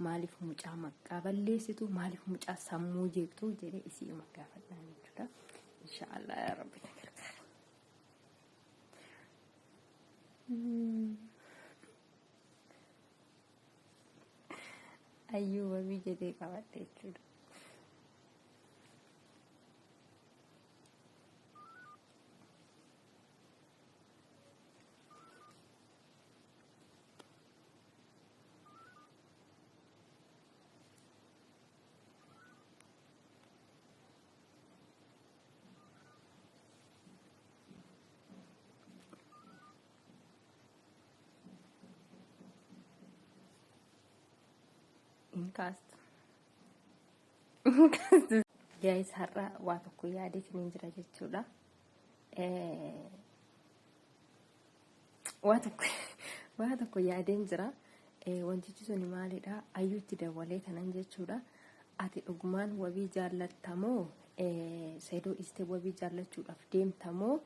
maaliif mucaa maqaa balleessitu maaliif mucaa sammuu jeektu jedhee isii gaafadhaan jechuudha. Inshaallah yaa rabbi na gargaara. Ayyuu wabii jedhee qabadhe jechuudha. Guys, har'a waa tokko yaadeetiin jira jechuudha. Waa tokko yaadeen jira. Wantichi sun maalidha? Ayyuutti dabalee kanan jechuudha. Ati dhugumaan wabii jaallattamoo Saidoo istee wabii jaallachuudhaaf deemtamoo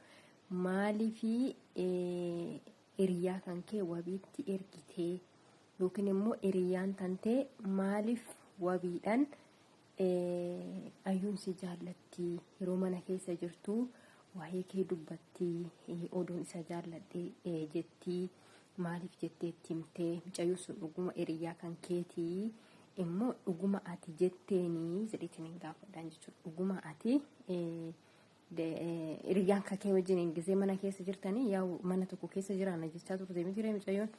maaliifi hiriyaa kan kee wabiitti ergitee yookiin immoo hiriyaan tantee maaliif wabiidhaan ayyuun si jaallatti yeroo mana keessa jirtu waa'ee kee dubbatti oduun isa jaalladhe jetti maaliif jettee timtee mucayyoo sun dhuguma hiriyaa kan keetii immoo dhuguma ati jetteeni jedheetiin gaafadhaan jechuudha. Dhuguma ati hiriyaan kan kee wajjin gisee mana keessa jirtanii yaa mana tokko keessa jiraana jechaa turte miti ree mucayyoon.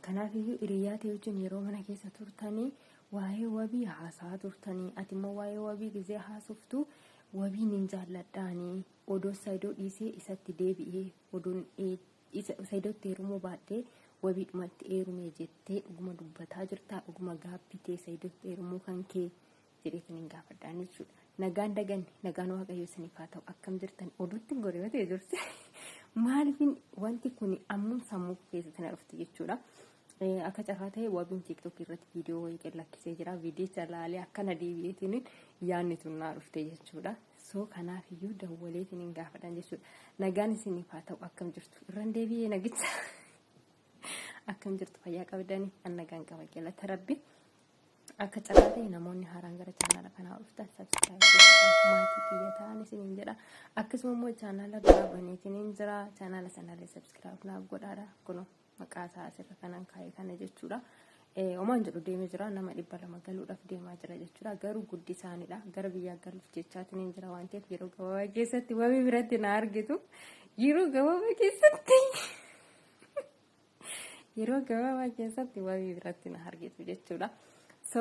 Kanaaf iyyuu hiriyaa ta'e wajjin yeroo mana keessa turtanii waa'ee wabii haasaa turtanii ati immoo waa'ee wabii gisee haasoftu wabiin hin jaalladhaanii odoo Saidoo dhiisee isatti deebi'ee odoon Saidootti heerumuu baadhee wabiidhumatti heerume jettee dhuguma dubbataa jirtaa dhuguma gaabbitee Saidootti heerumuu kan kee jedheetiin hin gaafadhaan jechuudha. Nagaan daganne nagaan waaqayyo isiniif haa ta'u akkam jirtan oduutti goreewwatee jirti. Maaliifin wanti kun ammuun sammuu keessatti na dhufte jechuudha. Akka carraa ta'e wabiin TikTok irratti viidiyoo wayii lakkisee jira. Viidiyicha ilaalee akkana deebi'eetiin yaadni tun na dhufte jechuudha. So kanaaf iyyuu dawwaleetiin hin gaafadhaan jechuudha. Nagaan isiniif haa ta'u akkam jirtu irraan deebi'ee nagicha. Akkam jirtu fayyaa qabdanii an nagaan qaba galata rabbi. Akka carraa ta'e namoonni haaraan gara chaanaala kanaa dhuftan subscribe godhaa maatii kiyya ta'an isiniin jedha. Akkasuma immoo chaanaala biraa baneetiin jira. Chaanaala sanallee subscribe naaf godhaadha. Kun maqaa isaa asirra kanan kaa'ee kana jechuudha. Omaan jedhu deemee jira nama 200 galuudhaaf deemaa jira jechuudha. Garuu guddi isaaniidha. Gara biyyaa galuuf jechaatiin jira waan ta'eef yeroo gabaabaa keessatti wabii biratti na argitu. Yeroo gabaabaa keessatti wabii biratti na argitu jechuudha. So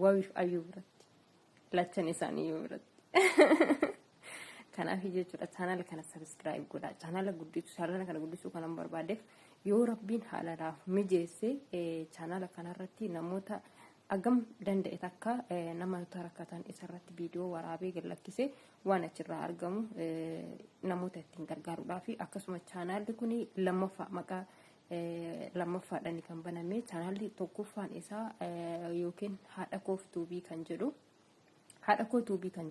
wabiif ayyuu biratti lachan isaanii biratti. Kanaaf jechuudha chaanaala kana subscribe godhaa. Chaanaala kana guddisuu kanan barbaadeef yoo rabbiin haalalaaf mijeesse chaanaala kanarratti namoota agam danda'e takka namoota rakkatan isarratti viidiyoo waraabee gallakkisee waan achirraa argamu namoota ittiin gargaaruudhaaf akkasuma chaanaalli kun lammaffaa maqaa lammaffaadhaan kan baname chaanaalli tokkoffaan isaa yookiin haadha koof tuubii kan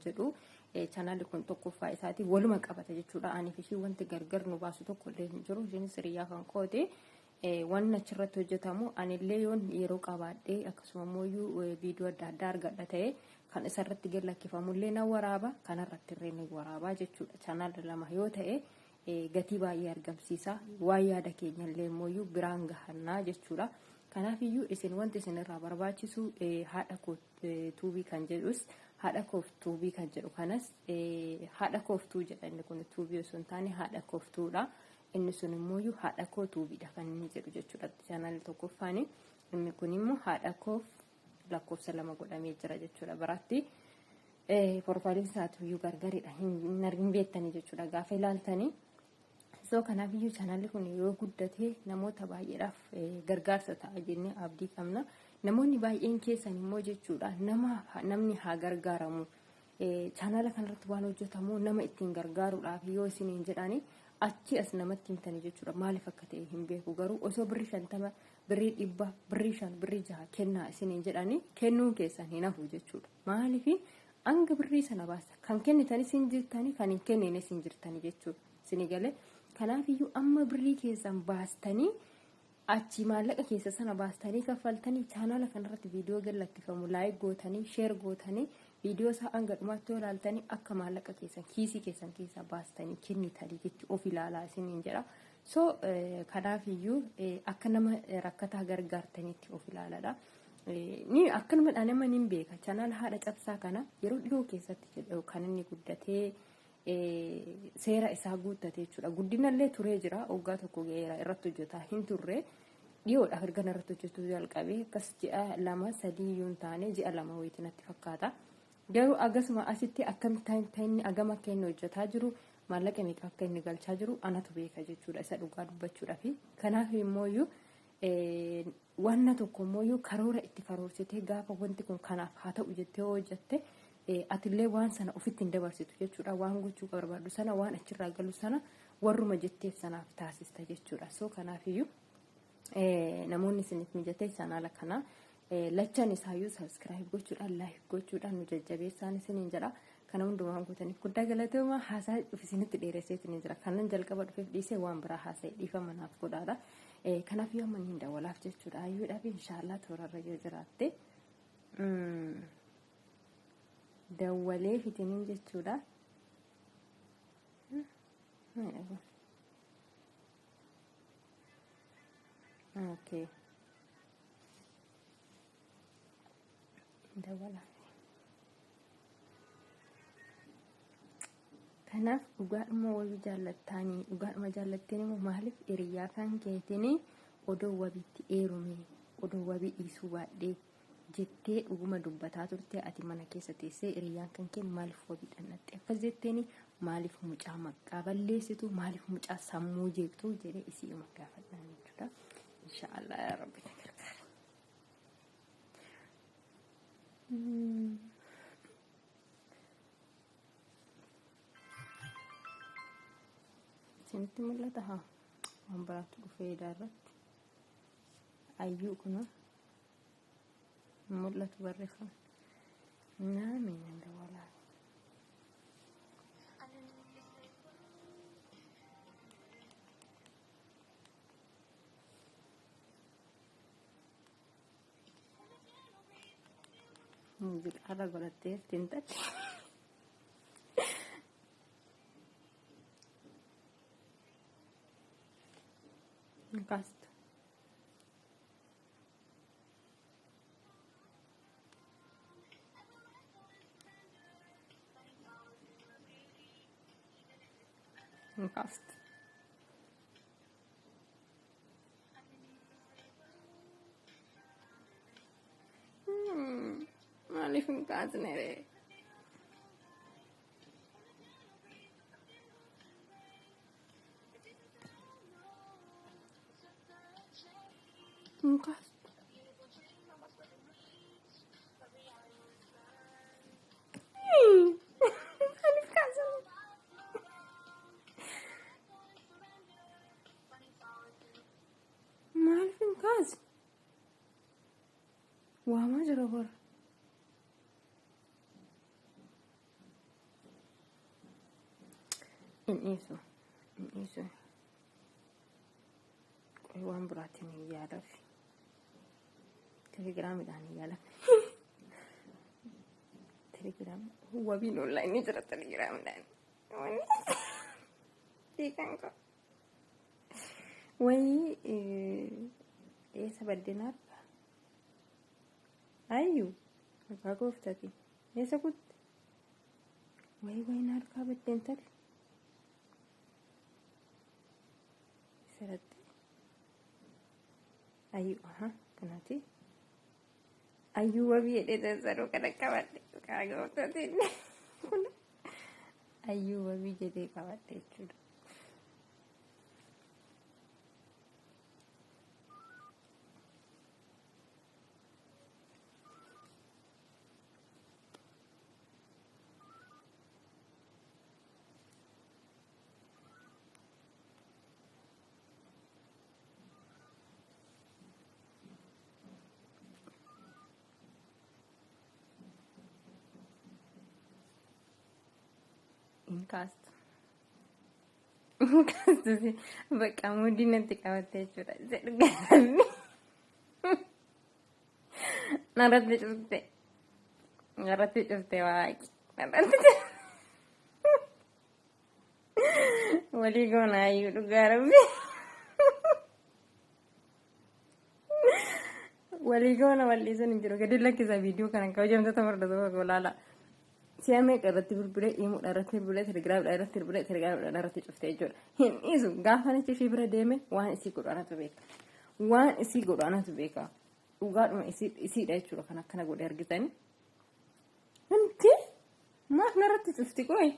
jedhu chaanaalli kun tokkoffaa isaati waluma qabata jechuudha. Ani fi wanti gargar nu baasu tokko illee hin jiru. Isinis hiriyaa kan koote waan achirratti hojjetamu anillee yoon yeroo qabaadhee akkasuma immoo viidiyoo adda addaa argadha ta'e kan isarratti gallakkifamullee na waraaba kanarratti illee ni waraabaa jechuudha. Chaanaalli lama yoo ta'e gatii baay'ee argamsiisa. Waa yaada keenyallee immoo biraan gahannaa jechuudha. Kanaaf iyyuu isin wanti isinirraa barbaachisu haadha koof tuubii kan jedhus haadha koof tuubii kan jedhu kanas haadha kooftuu jedha inni kun tuubii osoo hin taane haadha kooftuudha. Inni sun immoo haadha koo tuubiidha kan inni jedhu jechuudha. Chaanaalli tokkoffaani inni kun immoo haadha koof lakkoofsa 2 godhamee jira jechuudha. Biraatti profaayiliin isaatu iyyuu gargaridha hin beektanii jechuudha gaafa ilaaltanii. So kanaaf iyyuu chaanaalli kun yoo guddate namoota baay'eedhaaf gargaarsa ta'a jennee abdii qabna. Namoonni baay'een keessan immoo jechuudha namni haa gargaaramu. Chaanaala kanarratti waan hojjetamu nama ittiin gargaaruudhaaf yoo isiniin jedhani achi as namatti himtanii jechuudha. Maaliif akka ta'e hin beeku garuu osoo birrii 50 birrii 100 birrii 5 birrii 6 kennaa isiniin jedhani kennuun keessan hin hafu jechuudha. Maaliif hanga birrii sana baasa kan kennitanis hin jirtanii kan hin kennines hin jirtanii jechuudha. Isinii galee kanaaf iyyuu amma birrii keessan baastanii achi maallaqa keessa sana baastanii kaffaltanii chaanaala kanarratti viidiyoo gallattifamu laayik gootanii sheer gootanii viidiyoo isaa hanga dhumaatti ilaaltanii akka maallaqa keessan kiisii keessan keessaa baastanii kennitanii jechuudha of ilaalaa isiniin jedha. So kanaafiyyuu akka nama rakkataa gargaartaniitti of ilaaladha. Ni akkanuma nama ni beeka chaanaala haadha cabsaa kana yeroo dhiyoo keessatti jedhu kan inni guddatee seera isaa guuttatee jechuudha. Guddinallee turee jira waggaa tokko irratti hojjetaa hin turre dhiyoodhaaf erga irratti hojjetuu jalqabee akkas ji'a 2-3 yoo taane ji'a 2 wayiitinatti fakkaata. Garuu akkasuma asitti akkamitti inni agama akka inni hojjetaa jiru maallaqa meeqa akka inni galchaa jiru anatu beeka jechuudha isa dhugaa dubbachuudhaaf. Kanaaf immoo wanna tokko immoo karoora itti karoorsitee gaafa wanti kun kanaaf haa ta'u jettee hojjette atillee waan sana ofitti hin dabarsitu jechuudha. Waan gochuu barbaadu sana waan achirraa galu sana warruma jetteef sanaaf taasista jechuudha. So kanaafiyyuu namoonni isiniif mijatee chaanaala kana lachaan isaayyuu subscribe gochuudhaan like gochuudhaan nu jajjabeessaan isiniin jedha. Kana hundumaa gootaniif guddaa galatooma haasaa isinitti dheeressee isiniin jira. Kanan jalqaba dhufeef dhiisee waan biraa haasa'e dhiifama naaf godhaadha. Kanaaf yoo amma hin dawalaaf jechuudha. Ayyuudhaaf inshaallah toorarra yoo jiraatte dawwalee fitiniin jechuudha. Okay. Dawala. Kanaaf dhugaadhuma wabii jaallattanii dhugaadhuma jaallattanii immoo maaliif hiriyaa kan keetinii odoo wabiitti eerume odoo wabii dhiisuu baadhee jettee dhuguma dubbataa turte ati mana keessa teessee hiriyaan kan kee maaliif wabii dhannatte akkas jetteeni maaliif mucaa maqaa balleessitu maaliif mucaa sammuu jeeqtu jedhee isii gaafadhaan jechuudha. Inshaallah yaa rabbi na gargaara. Isinitti mul'ata haa waan biraatti dhufee irratti ayyuu kuna mul'atu barreeffama naameen hin dawalaa. Muuziqaarra godhattee ittiin tachi. Cast. Cast. Maaliif hin kaasne ree? Cast. Maaliif kaasne? Maaliif hin kaasne? Waamaa jira bara. Ini koi waan biraatiin hin yaadaaf telegiraamidhaan hin yaadaaf telegiraam wabiin onlaayinii jira telegiraamidhaan hiikan qaba wayii eessa baddeen arga ayyuu maqaa gooftati eessa kutte wayiin harkaa baddeen tale serate ayu kanati ayu wabi ededa zaro kada kawate kago tatin ayu wabi jede kawate chuda cast Bakka mudiin natti qabattee jechuudha. Jedhu gaarii. Narratti cufte. Narratti cufte waaqi. Narratti walii goonaa iyyuu dhugaa rabbi. Walii goona walii sun hin jiru. Gadi lakkisa viidiyoo kana akka hojjamtoota hordoftoota olaala. Si'a meeqa irratti bilbilee himuudha irratti bilbilee telegiraamidha irratti bilbilee telegiraamidha irratti cuftee jechuudha. Hin dhiisu gaafa natti ishee bira deeme waan isii godhaanatu beeka. Waan isii godhaanatu beeka. Dhugaadhuma isiidha jechuudha kan akkana godhe argitanii. Wanti maaf narratti cufti qoy.